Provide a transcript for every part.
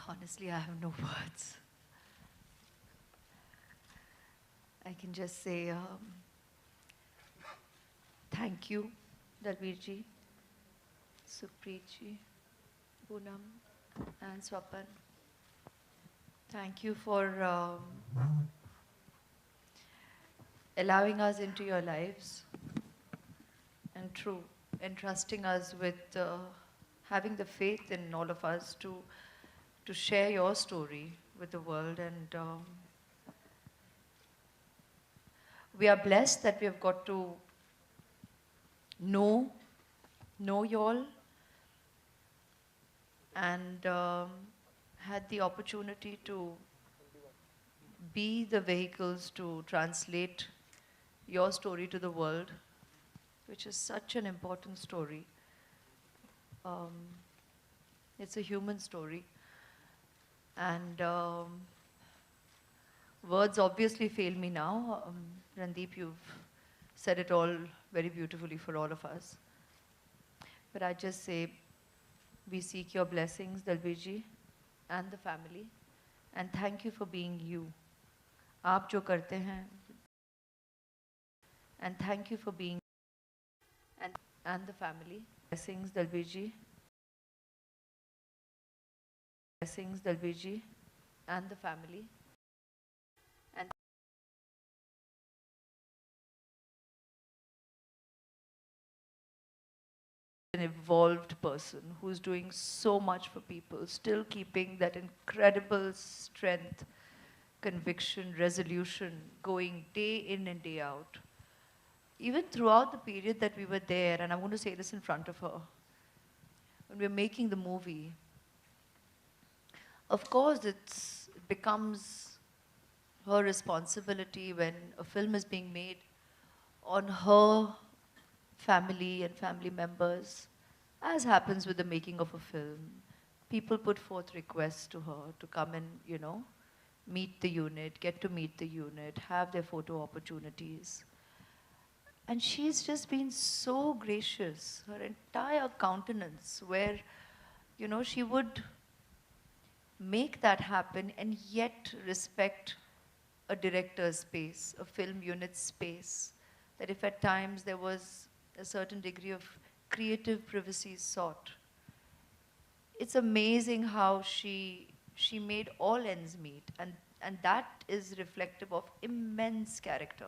Honestly, I have no words. I can just say thank you, Dalbir ji, Supreet ji, Poonam, and Swapan. Thank you for allowing us into your lives and entrusting us with having the faith in all of us to share your story with the world. And we are blessed that we have got to know you all and had the opportunity to be the vehicles to translate your story to the world, which is such an important story. Um, it's a human story. And words obviously fail me now. Randeep, you've said it all very beautifully for all of us. But I just say, we seek your blessings, Dalbir ji, and the family. And thank you for being you. आप जो करते हैं. And thank you for being and the family. Blessings, Dalbir ji. Blessings, Dalbir ji, and the family. And an evolved person who's doing so much for people, still keeping that incredible strength, conviction, resolution going day in and day out. Even throughout the period that we were there, and I'm going to say this in front of her, when we're making the movie, of course it becomes her responsibility when a film is being made on her family and family members, as happens with the making of a film. People put forth requests to her to come and, meet the unit, get to meet the unit, have their photo opportunities. And she's just been so gracious, her entire countenance, where, she would make that happen and yet respect a director's space, a film unit's space. That if at times there was a certain degree of creative privacy sought, it's amazing how she made all ends meet, and that is reflective of immense character.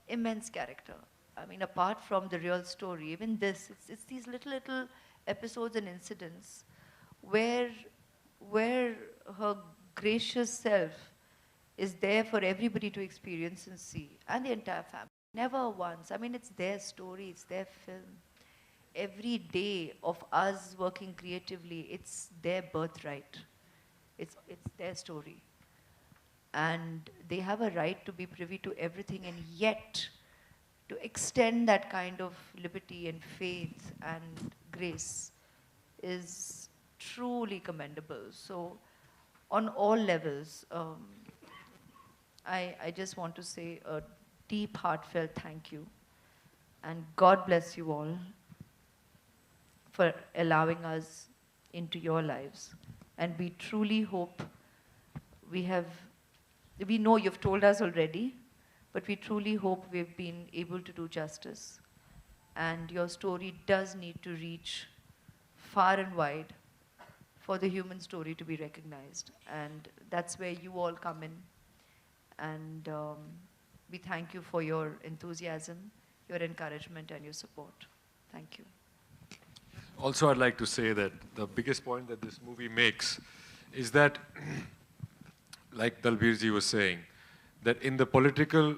Immense character. I mean, apart from the real story, even this, it's these little episodes and incidents where her gracious self is there for everybody to experience and see, and the entire family. Never once. I mean, it's their story, it's their film. Every day of us working creatively, it's their birthright. It's their story. And they have a right to be privy to everything, and yet to extend that kind of liberty and faith and grace is truly commendable. So on all levels, I just want to say a deep, heartfelt thank you. And God bless you all for allowing us into your lives. And we truly hope we know you've told us already, but we truly hope we've been able to do justice. And your story does need to reach far and wide for the human story to be recognized. And that's where you all come in. And we thank you for your enthusiasm, your encouragement, and your support. Thank you. Also, I'd like to say that the biggest point that this movie makes is that, like Dalbir ji was saying, that in the political,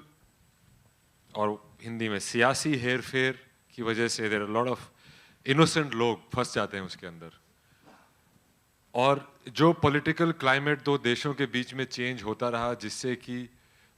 or Hindi में सियासी हेर फेर की वजह से there are a lot of innocent लोग फंस जाते हैं उसके अंदर. और जो पॉलिटिकल क्लाइमेट दो देशों के बीच में चेंज होता रहा, जिससे कि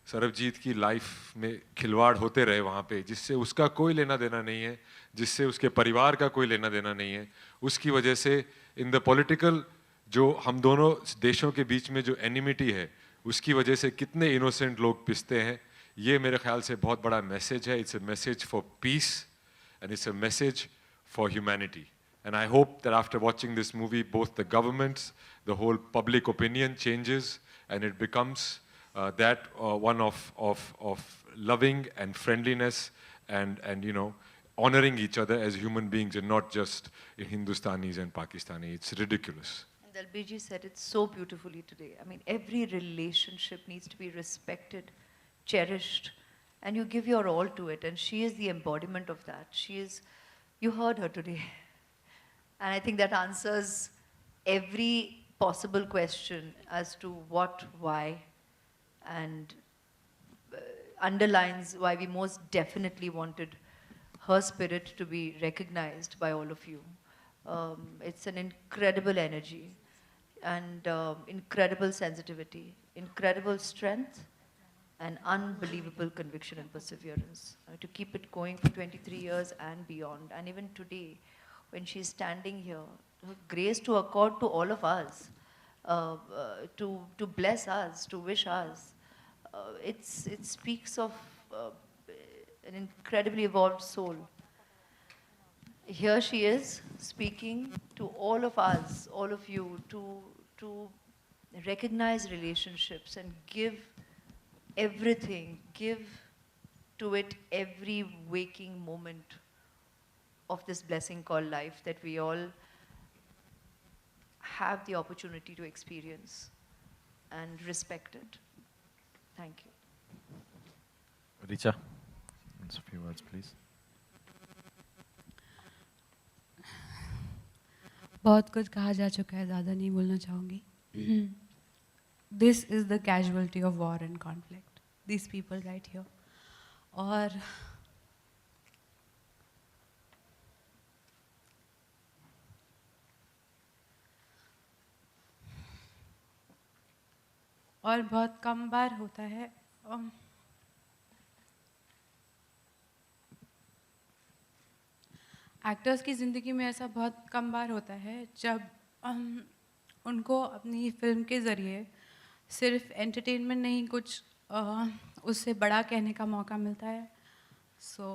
सरबजीत की लाइफ में खिलवाड़ होते रहे वहाँ पे, जिससे उसका कोई लेना देना नहीं है, जिससे उसके परिवार का कोई लेना देना नहीं है, उसकी वजह से इन द पॉलिटिकल जो हम दोनों देशों के बीच में जो एनिमिटी है, उसकी वजह से कितने इनोसेंट लोग पिसते हैं. ये मेरे ख्याल से बहुत बड़ा मैसेज है. It's a message for piece and it's a message for humanity. And I hope that after watching this movie, both the governments, the whole public opinion changes, and it becomes one of loving and friendliness and honoring each other as human beings and not just Hindustanis and Pakistani. It's ridiculous. And Dalbirji said it so beautifully today. I mean, every relationship needs to be respected, cherished, and you give your all to it. And she is the embodiment of that. You heard her today. And I think that answers every possible question as to what, why, and underlines why we most definitely wanted her spirit to be recognized by all of you. It's an incredible energy and incredible sensitivity, incredible strength, and unbelievable conviction and perseverance to keep it going for 23 years and beyond. And even today, when she's standing here, her grace to accord to all of us, to bless us, to wish us, it speaks of an incredibly evolved soul. Here she is speaking to all of us, all of you, to recognize relationships and give everything, give to it every waking moment of this blessing called life that we all have the opportunity to experience and respect it. Thank you. Richa, a few words, please. बहुत कुछ कहा जा चुका है, ज़्यादा नहीं बोलना चाहूँगी. This is the casualty of war and conflict. These people right here. और बहुत कम बार होता है एक्टर्स की ज़िंदगी में ऐसा बहुत कम बार होता है जब उनको अपनी फिल्म के ज़रिए सिर्फ एंटरटेनमेंट नहीं कुछ उससे बड़ा कहने का मौका मिलता है. सो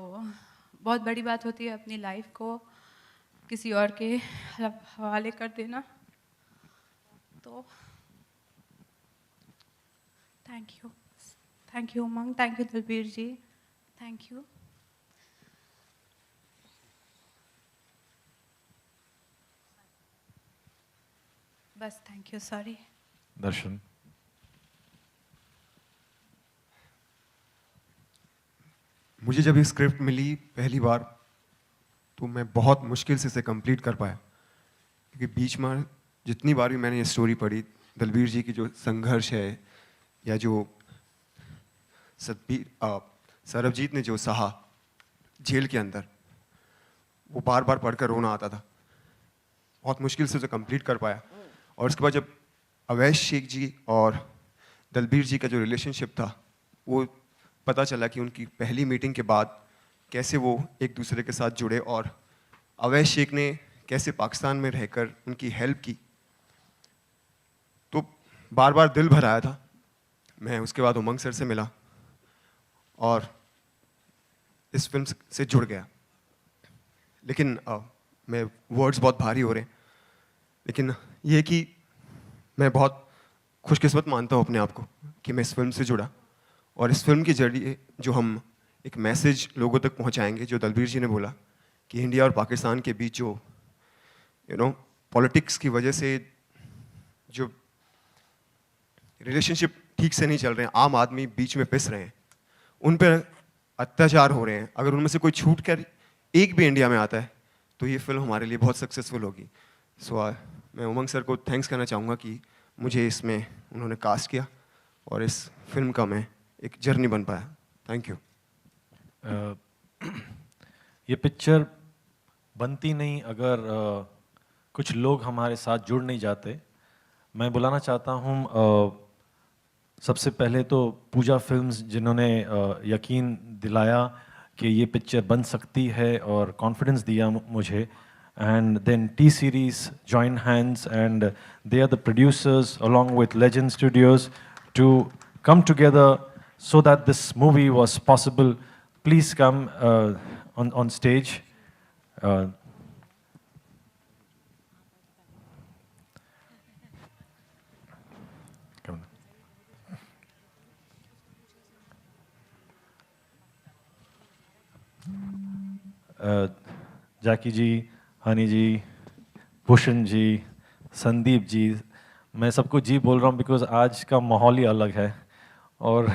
बहुत बड़ी बात होती है अपनी लाइफ को किसी और के हवाले कर देना. तो thank you Umang, thank you Dalbir ji, thank you. बस थैंक यू, सॉरी. दर्शन. मुझे जब ये स्क्रिप्ट मिली पहली बार तो मैं बहुत मुश्किल से इसे कंप्लीट कर पाया, क्योंकि बीच में जितनी बार भी मैंने ये स्टोरी पढ़ी, दलबीर जी की जो संघर्ष है या जो सरबजीत ने जो सहा जेल के अंदर, वो बार बार पढ़कर रोना आता था. बहुत मुश्किल से उसे कंप्लीट कर पाया. और उसके बाद जब अवैश शेख जी और दलबीर जी का जो रिलेशनशिप था, वो पता चला कि उनकी पहली मीटिंग के बाद कैसे वो एक दूसरे के साथ जुड़े और अवैश शेख ने कैसे पाकिस्तान में रहकर उनकी हेल्प की, तो बार बार दिल भर आया था. मैं उसके बाद उमंग सर से मिला और इस फिल्म से जुड़ गया. लेकिन मैं वर्ड्स बहुत भारी हो रहे हैं, लेकिन ये कि मैं बहुत खुशकिस्मत मानता हूँ अपने आप को कि मैं इस फिल्म से जुड़ा. और इस फिल्म के जरिए जो हम एक मैसेज लोगों तक पहुँचाएंगे, जो दलबीर जी ने बोला कि इंडिया और पाकिस्तान के बीच जो पॉलिटिक्स की वजह से जो रिलेशनशिप ठीक से नहीं चल रहे हैं, आम आदमी बीच में पिस रहे हैं, उन पर अत्याचार हो रहे हैं, अगर उनमें से कोई छूट कर एक भी इंडिया में आता है तो ये फिल्म हमारे लिए बहुत सक्सेसफुल होगी. सो मैं उमंग सर को थैंक्स करना चाहूँगा कि मुझे इसमें उन्होंने कास्ट किया और इस फिल्म का मैं एक जर्नी बन पाया. Thank you. ये पिक्चर बनती नहीं अगर कुछ लोग हमारे साथ जुड़ नहीं जाते. मैं बुलाना चाहता हूँ सबसे पहले तो पूजा फिल्म्स, जिन्होंने यकीन दिलाया कि ये पिक्चर बन सकती है और कॉन्फिडेंस दिया मुझे. And then T-Series join hands, and they are the producers along with Legend Studios to come together so that this movie was possible. Please come on stage. जैकी जी, हनी जी, भूषण जी, संदीप जी, मैं सबको जी बोल रहा हूँ बिकॉज आज का माहौल ही अलग है और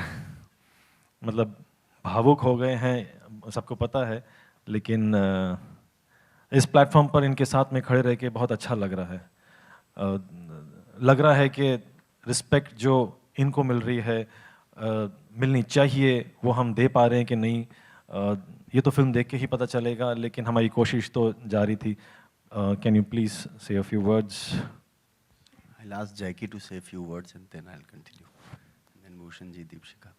मतलब भावुक हो गए हैं, सबको पता है, लेकिन इस प्लेटफॉर्म पर इनके साथ में खड़े रह के बहुत अच्छा लग रहा है। लग रहा है कि रिस्पेक्ट जो इनको मिल रही है, मिलनी चाहिए, वो हम दे पा रहे हैं कि नहीं, ये तो फिल्म देख के ही पता चलेगा, लेकिन हमारी कोशिश तो जारी थी। कैन यू प्लीज से a few words? I'll ask Jackie to say a few words and then I'll continue. And then Bhushan ji, Deepshika.